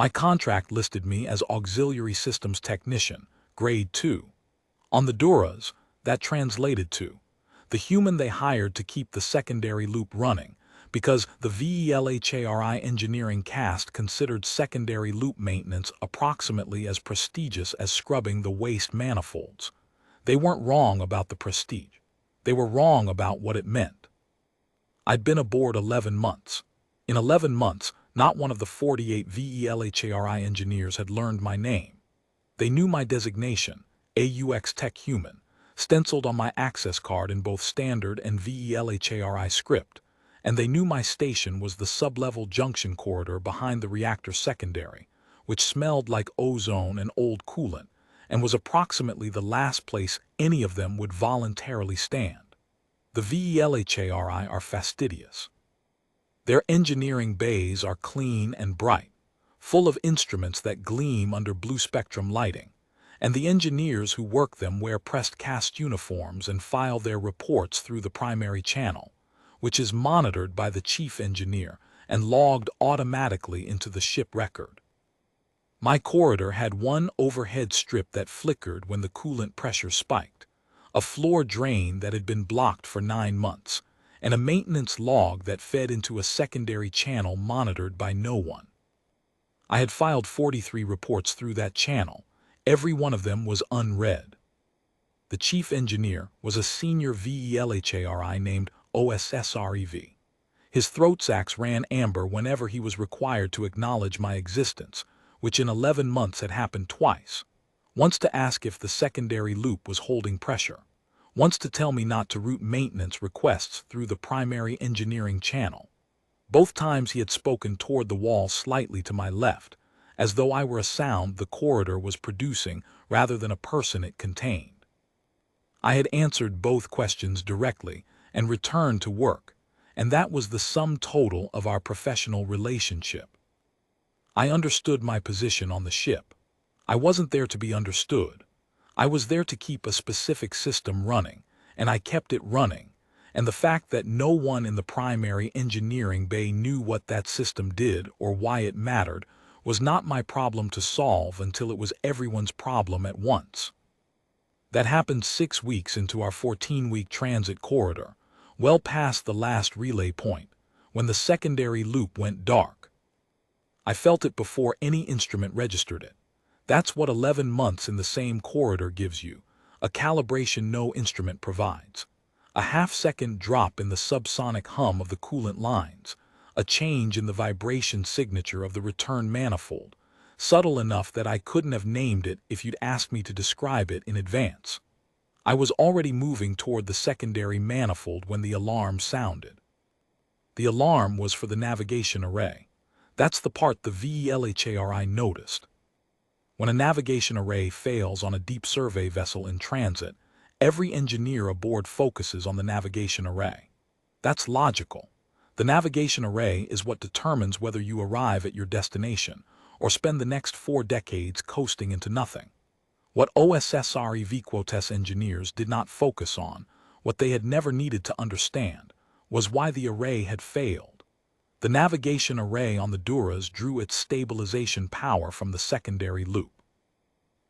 My contract listed me as Auxiliary Systems Technician, Grade 2. On the Duras, that translated to the human they hired to keep the secondary loop running, because the Velhari engineering caste considered secondary loop maintenance approximately as prestigious as scrubbing the waste manifolds. They weren't wrong about the prestige. They were wrong about what it meant. I'd been aboard 11 months. In 11 months, not one of the 48 Velhari engineers had learned my name. They knew my designation, AUX Tech Human, stenciled on my access card in both standard and Velhari script, and they knew my station was the sub-level junction corridor behind the reactor secondary, which smelled like ozone and old coolant, and was approximately the last place any of them would voluntarily stand. The Velhari are fastidious. Their engineering bays are clean and bright, full of instruments that gleam under blue-spectrum lighting, and the engineers who work them wear pressed cast uniforms and file their reports through the primary channel, which is monitored by the chief engineer and logged automatically into the ship record. My corridor had one overhead strip that flickered when the coolant pressure spiked, a floor drain that had been blocked for 9 months, and a maintenance log that fed into a secondary channel monitored by no one. I had filed 43 reports through that channel. Every one of them was unread. The chief engineer was a senior Velhari named OSSREV. His throat sacs ran amber whenever he was required to acknowledge my existence, which in 11 months had happened twice. Once to ask if the secondary loop was holding pressure. Once to tell me not to route maintenance requests through the primary engineering channel. Both times he had spoken toward the wall slightly to my left, as though I were a sound the corridor was producing rather than a person it contained. I had answered both questions directly and returned to work, and that was the sum total of our professional relationship. I understood my position on the ship. I wasn't there to be understood. I was there to keep a specific system running, and I kept it running, and the fact that no one in the primary engineering bay knew what that system did or why it mattered was not my problem to solve until it was everyone's problem at once. That happened 6 weeks into our 14-week transit corridor, well past the last relay point, when the secondary loop went dark. I felt it before any instrument registered it. That's what 11 months in the same corridor gives you, a calibration no instrument provides. A half-second drop in the subsonic hum of the coolant lines, a change in the vibration signature of the return manifold, subtle enough that I couldn't have named it if you'd asked me to describe it in advance. I was already moving toward the secondary manifold when the alarm sounded. The alarm was for the navigation array. That's the part the Velhari noticed. When a navigation array fails on a deep survey vessel in transit, every engineer aboard focuses on the navigation array. That's logical. The navigation array is what determines whether you arrive at your destination or spend the next 4 decades coasting into nothing. What OSSREV engineers did not focus on, what they had never needed to understand, was why the array had failed. The navigation array on the Duras drew its stabilization power from the secondary loop.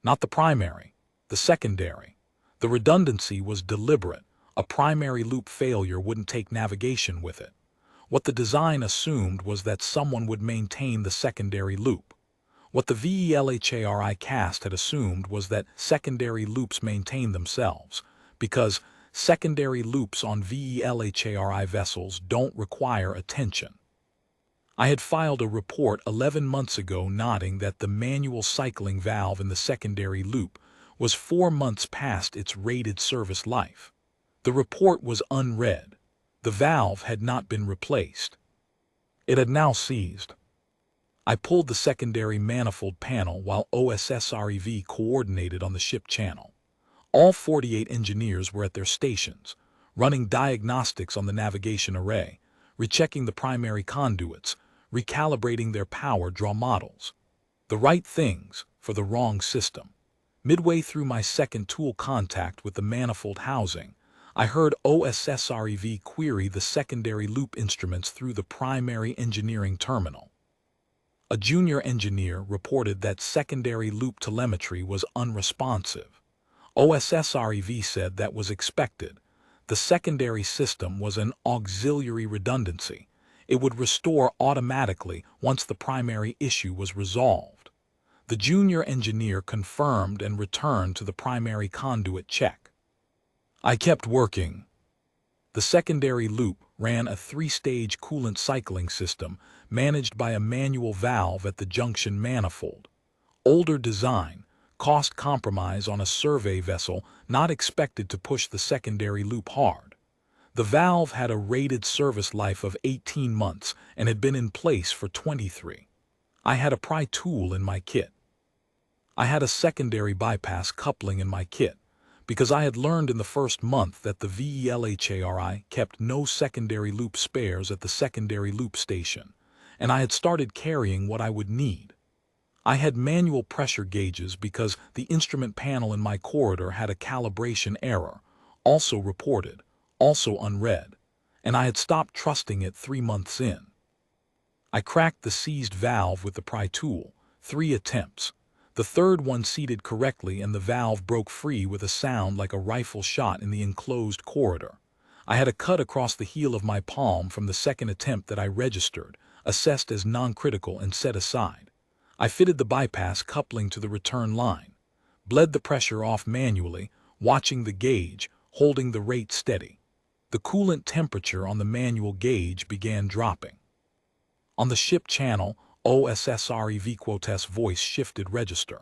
Not the primary, the secondary. The redundancy was deliberate. A primary loop failure wouldn't take navigation with it. What the design assumed was that someone would maintain the secondary loop. What the Velhari caste had assumed was that secondary loops maintain themselves, because secondary loops on Velhari vessels don't require attention. I had filed a report 11 months ago noting that the manual cycling valve in the secondary loop was 4 months past its rated service life. The report was unread. The valve had not been replaced. It had now seized. I pulled the secondary manifold panel while OSSREV coordinated on the ship channel. All 48 engineers were at their stations, running diagnostics on the navigation array, rechecking the primary conduits, recalibrating their power draw models. The right things for the wrong system. Midway through my second tool contact with the manifold housing, I heard OSSREV query the secondary loop instruments through the primary engineering terminal. A junior engineer reported that secondary loop telemetry was unresponsive. OSSREV said that was expected. The secondary system was an auxiliary redundancy. It would restore automatically once the primary issue was resolved. The junior engineer confirmed and returned to the primary conduit check. I kept working. The secondary loop ran a three-stage coolant cycling system managed by a manual valve at the junction manifold. Older design, cost compromise on a survey vessel not expected to push the secondary loop hard. The valve had a rated service life of 18 months and had been in place for 23. I had a pry tool in my kit. I had a secondary bypass coupling in my kit, because I had learned in the first month that the VELHARI kept no secondary loop spares at the secondary loop station, and I had started carrying what I would need. I had manual pressure gauges because the instrument panel in my corridor had a calibration error, also reported, also unread, and I had stopped trusting it 3 months in. I cracked the seized valve with the pry tool, 3 attempts. The third one seated correctly and the valve broke free with a sound like a rifle shot in the enclosed corridor. I had a cut across the heel of my palm from the second attempt that I registered, assessed as non-critical and set aside. I fitted the bypass coupling to the return line, bled the pressure off manually, watching the gauge, holding the rate steady. The coolant temperature on the manual gauge began dropping. On the ship channel, OSSREV Quotes voice shifted register.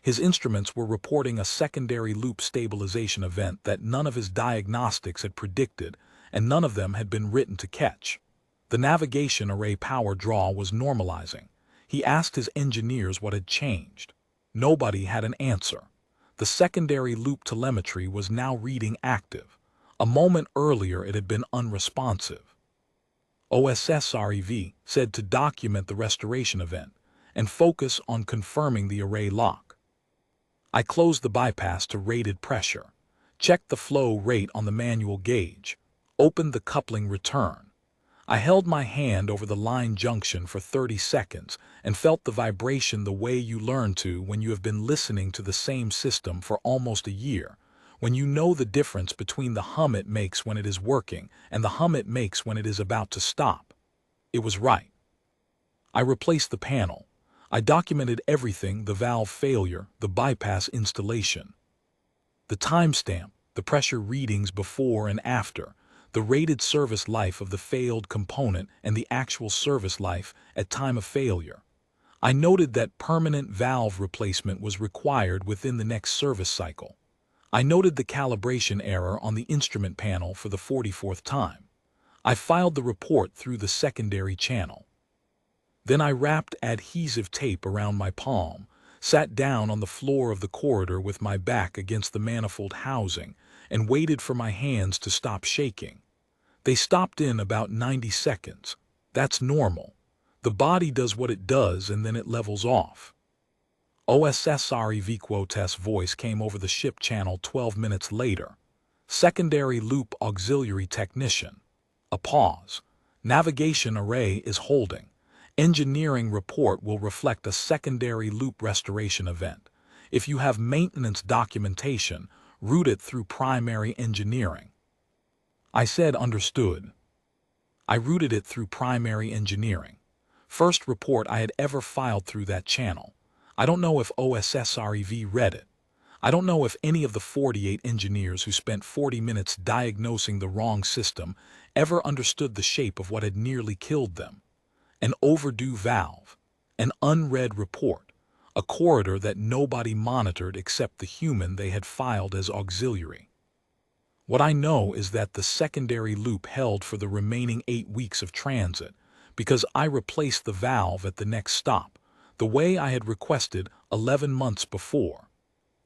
His instruments were reporting a secondary loop stabilization event that none of his diagnostics had predicted, and none of them had been written to catch. The navigation array power draw was normalizing. He asked his engineers what had changed. Nobody had an answer. The secondary loop telemetry was now reading active. A moment earlier it had been unresponsive. OSSREV said to document the restoration event and focus on confirming the array lock. I closed the bypass to rated pressure, checked the flow rate on the manual gauge, opened the coupling return. I held my hand over the line junction for 30 seconds and felt the vibration the way you learn to when you have been listening to the same system for almost a year, when you know the difference between the hum it makes when it is working and the hum it makes when it is about to stop. It was right. I replaced the panel. I documented everything: the valve failure, the bypass installation, the timestamp, the pressure readings before and after, the rated service life of the failed component and the actual service life at time of failure. I noted that permanent valve replacement was required within the next service cycle. I noted the calibration error on the instrument panel for the 44th time. I filed the report through the secondary channel. Then I wrapped adhesive tape around my palm, sat down on the floor of the corridor with my back against the manifold housing, and waited for my hands to stop shaking. They stopped in about 90 seconds. That's normal. The body does what it does and then it levels off. OSSREV Quotes voice came over the ship channel 12 minutes later. Secondary loop auxiliary technician. A pause. Navigation array is holding. Engineering report will reflect a secondary loop restoration event. If you have maintenance documentation, route it through primary engineering. I said understood. I routed it through primary engineering. First report I had ever filed through that channel. I don't know if OSSREV read it. I don't know if any of the 48 engineers who spent 40 minutes diagnosing the wrong system ever understood the shape of what had nearly killed them. An overdue valve, an unread report, a corridor that nobody monitored except the human they had filed as auxiliary. What I know is that the secondary loop held for the remaining 8 weeks of transit, because I replaced the valve at the next stop, the way I had requested 11 months before.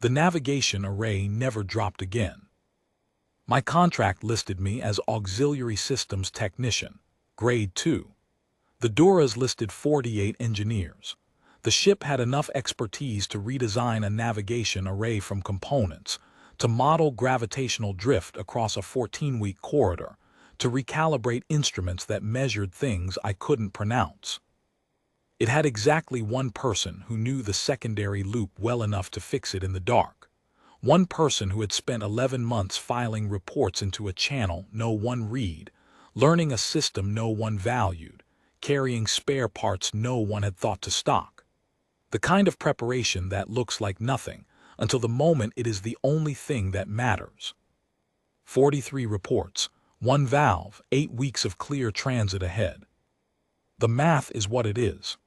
The navigation array never dropped again. My contract listed me as Auxiliary Systems Technician, Grade 2. The Duras listed 48 engineers. The ship had enough expertise to redesign a navigation array from components, to model gravitational drift across a 14-week corridor, to recalibrate instruments that measured things I couldn't pronounce. It had exactly one person who knew the secondary loop well enough to fix it in the dark. One person who had spent 11 months filing reports into a channel no one read, learning a system no one valued, carrying spare parts no one had thought to stock. The kind of preparation that looks like nothing until the moment it is the only thing that matters. 43 reports, one valve, 8 weeks of clear transit ahead. The math is what it is.